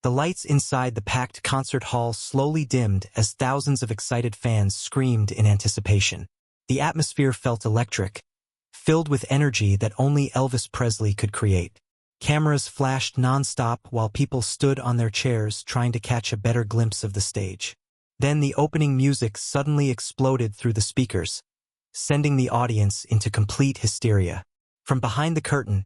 The lights inside the packed concert hall slowly dimmed as thousands of excited fans screamed in anticipation. The atmosphere felt electric, filled with energy that only Elvis Presley could create. Cameras flashed non-stop while people stood on their chairs trying to catch a better glimpse of the stage. Then the opening music suddenly exploded through the speakers, sending the audience into complete hysteria. From behind the curtain,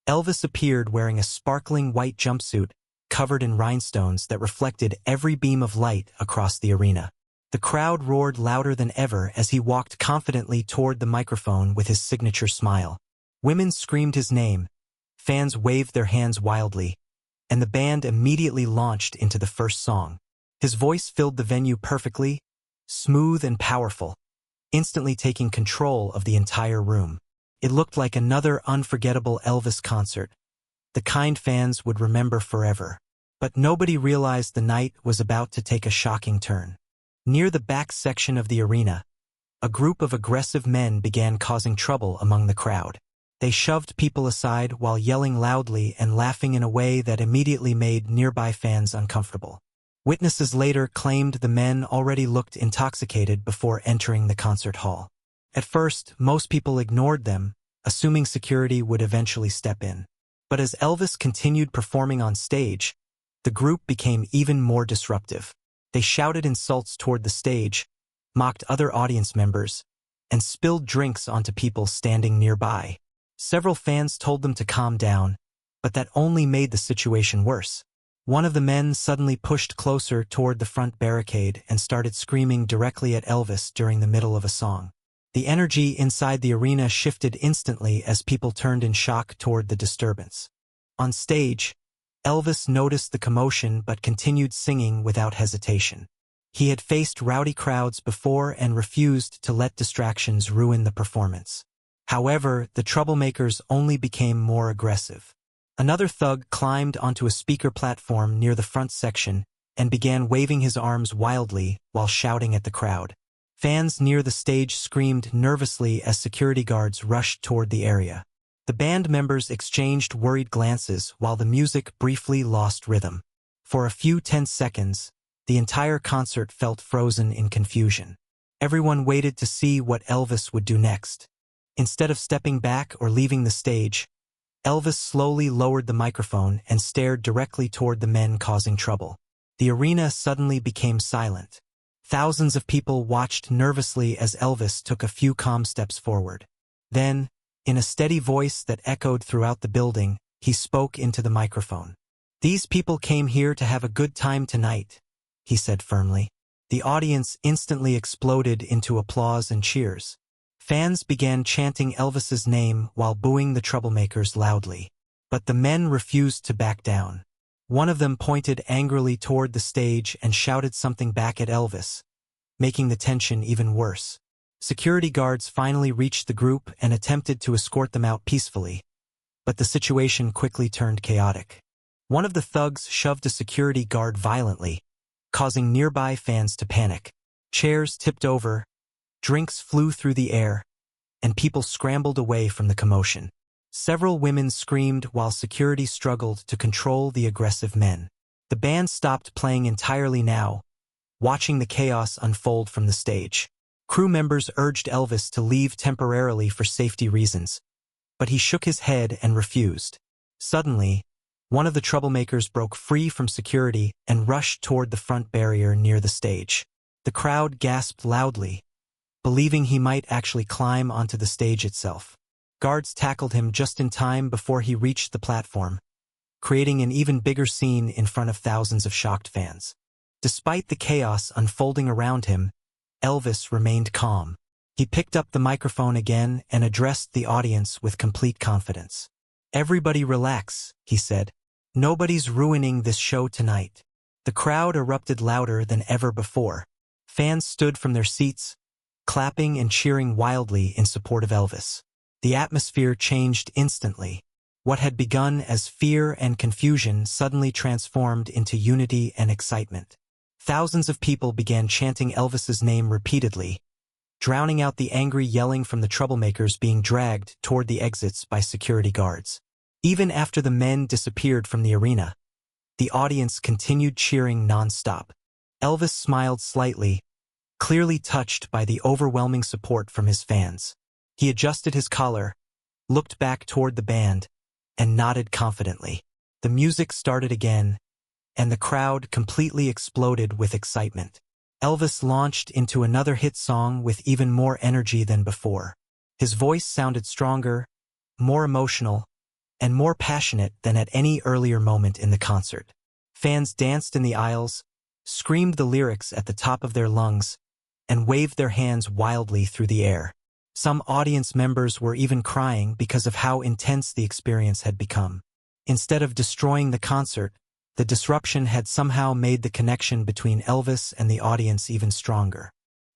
Elvis appeared wearing a sparkling white jumpsuit covered in rhinestones that reflected every beam of light across the arena. The crowd roared louder than ever as he walked confidently toward the microphone with his signature smile. Women screamed his name, fans waved their hands wildly, and the band immediately launched into the first song. His voice filled the venue perfectly, smooth and powerful, instantly taking control of the entire room. It looked like another unforgettable Elvis concert, the kind fans would remember forever. But nobody realized the night was about to take a shocking turn. Near the back section of the arena, a group of aggressive men began causing trouble among the crowd. They shoved people aside while yelling loudly and laughing in a way that immediately made nearby fans uncomfortable. Witnesses later claimed the men already looked intoxicated before entering the concert hall. At first, most people ignored them, assuming security would eventually step in. But as Elvis continued performing on stage, the group became even more disruptive. They shouted insults toward the stage, mocked other audience members, and spilled drinks onto people standing nearby. Several fans told them to calm down, but that only made the situation worse. One of the men suddenly pushed closer toward the front barricade and started screaming directly at Elvis during the middle of a song. The energy inside the arena shifted instantly as people turned in shock toward the disturbance. On stage, Elvis noticed the commotion but continued singing without hesitation. He had faced rowdy crowds before and refused to let distractions ruin the performance. However, the troublemakers only became more aggressive. Another thug climbed onto a speaker platform near the front section and began waving his arms wildly while shouting at the crowd. Fans near the stage screamed nervously as security guards rushed toward the area. The band members exchanged worried glances while the music briefly lost rhythm. For a few tense seconds, the entire concert felt frozen in confusion. Everyone waited to see what Elvis would do next. Instead of stepping back or leaving the stage, Elvis slowly lowered the microphone and stared directly toward the men causing trouble. The arena suddenly became silent. Thousands of people watched nervously as Elvis took a few calm steps forward. Then, in a steady voice that echoed throughout the building, he spoke into the microphone. "These people came here to have a good time tonight," he said firmly. The audience instantly exploded into applause and cheers. Fans began chanting Elvis's name while booing the troublemakers loudly. But the men refused to back down. One of them pointed angrily toward the stage and shouted something back at Elvis, making the tension even worse. Security guards finally reached the group and attempted to escort them out peacefully, but the situation quickly turned chaotic. One of the thugs shoved a security guard violently, causing nearby fans to panic. Chairs tipped over, drinks flew through the air, and people scrambled away from the commotion. Several women screamed while security struggled to control the aggressive men. The band stopped playing entirely now, watching the chaos unfold from the stage. Crew members urged Elvis to leave temporarily for safety reasons, but he shook his head and refused. Suddenly, one of the troublemakers broke free from security and rushed toward the front barrier near the stage. The crowd gasped loudly, believing he might actually climb onto the stage itself. Guards tackled him just in time before he reached the platform, creating an even bigger scene in front of thousands of shocked fans. Despite the chaos unfolding around him, Elvis remained calm. He picked up the microphone again and addressed the audience with complete confidence. "Everybody relax," he said. "Nobody's ruining this show tonight." The crowd erupted louder than ever before. Fans stood from their seats, clapping and cheering wildly in support of Elvis. The atmosphere changed instantly. What had begun as fear and confusion suddenly transformed into unity and excitement. Thousands of people began chanting Elvis's name repeatedly, drowning out the angry yelling from the troublemakers being dragged toward the exits by security guards. Even after the men disappeared from the arena, the audience continued cheering non-stop. Elvis smiled slightly, clearly touched by the overwhelming support from his fans. He adjusted his collar, looked back toward the band, and nodded confidently. The music started again, and the crowd completely exploded with excitement. Elvis launched into another hit song with even more energy than before. His voice sounded stronger, more emotional, and more passionate than at any earlier moment in the concert. Fans danced in the aisles, screamed the lyrics at the top of their lungs, and waved their hands wildly through the air. Some audience members were even crying because of how intense the experience had become. Instead of destroying the concert, the disruption had somehow made the connection between Elvis and the audience even stronger.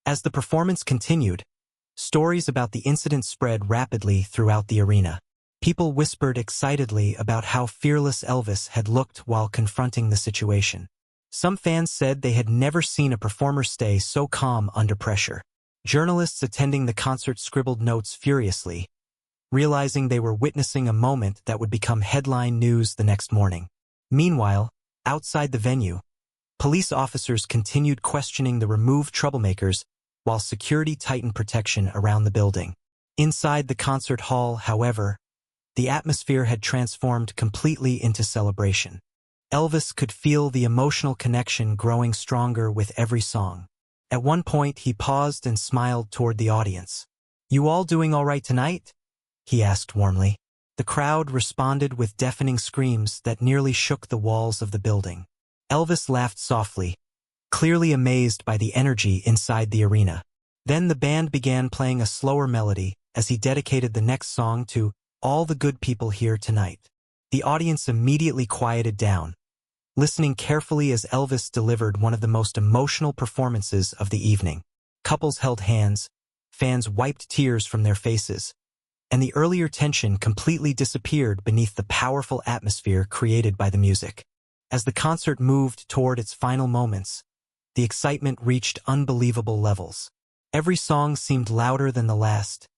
As the performance continued, stories about the incident spread rapidly throughout the arena. People whispered excitedly about how fearless Elvis had looked while confronting the situation. Some fans said they had never seen a performer stay so calm under pressure. Journalists attending the concert scribbled notes furiously, realizing they were witnessing a moment that would become headline news the next morning. Meanwhile, outside the venue, police officers continued questioning the removed troublemakers while security tightened protection around the building. Inside the concert hall, however, the atmosphere had transformed completely into celebration. Elvis could feel the emotional connection growing stronger with every song. At one point, he paused and smiled toward the audience. "You all doing all right tonight?" he asked warmly. The crowd responded with deafening screams that nearly shook the walls of the building. Elvis laughed softly, clearly amazed by the energy inside the arena. Then the band began playing a slower melody as he dedicated the next song to "All the Good People Here Tonight." The audience immediately quieted down, listening carefully as Elvis delivered one of the most emotional performances of the evening. Couples held hands, fans wiped tears from their faces, and the earlier tension completely disappeared beneath the powerful atmosphere created by the music. As the concert moved toward its final moments, the excitement reached unbelievable levels. Every song seemed louder than the last,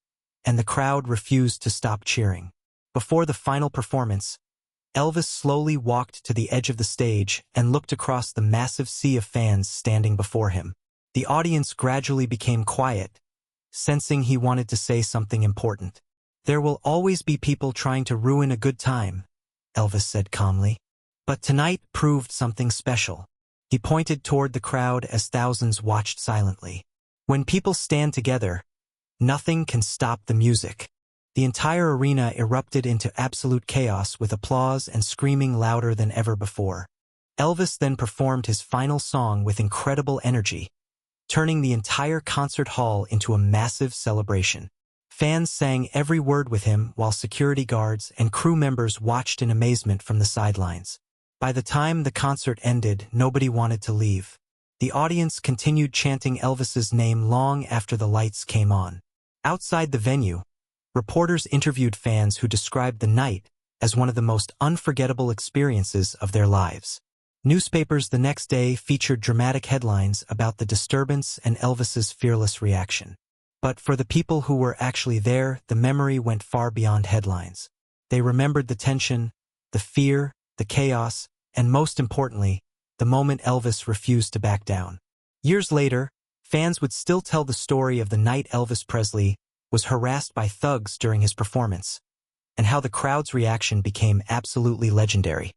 and the crowd refused to stop cheering. Before the final performance, Elvis slowly walked to the edge of the stage and looked across the massive sea of fans standing before him. The audience gradually became quiet, sensing he wanted to say something important. "There will always be people trying to ruin a good time," Elvis said calmly. "But tonight proved something special." He pointed toward the crowd as thousands watched silently. "When people stand together, nothing can stop the music." The entire arena erupted into absolute chaos with applause and screaming louder than ever before. Elvis then performed his final song with incredible energy, turning the entire concert hall into a massive celebration. Fans sang every word with him while security guards and crew members watched in amazement from the sidelines. By the time the concert ended, nobody wanted to leave. The audience continued chanting Elvis's name long after the lights came on. Outside the venue, reporters interviewed fans who described the night as one of the most unforgettable experiences of their lives. Newspapers the next day featured dramatic headlines about the disturbance and Elvis's fearless reaction. But for the people who were actually there, the memory went far beyond headlines. They remembered the tension, the fear, the chaos, and most importantly, the moment Elvis refused to back down. Years later, fans would still tell the story of the night Elvis Presley was harassed by thugs during his performance, and how the crowd's reaction became absolutely legendary.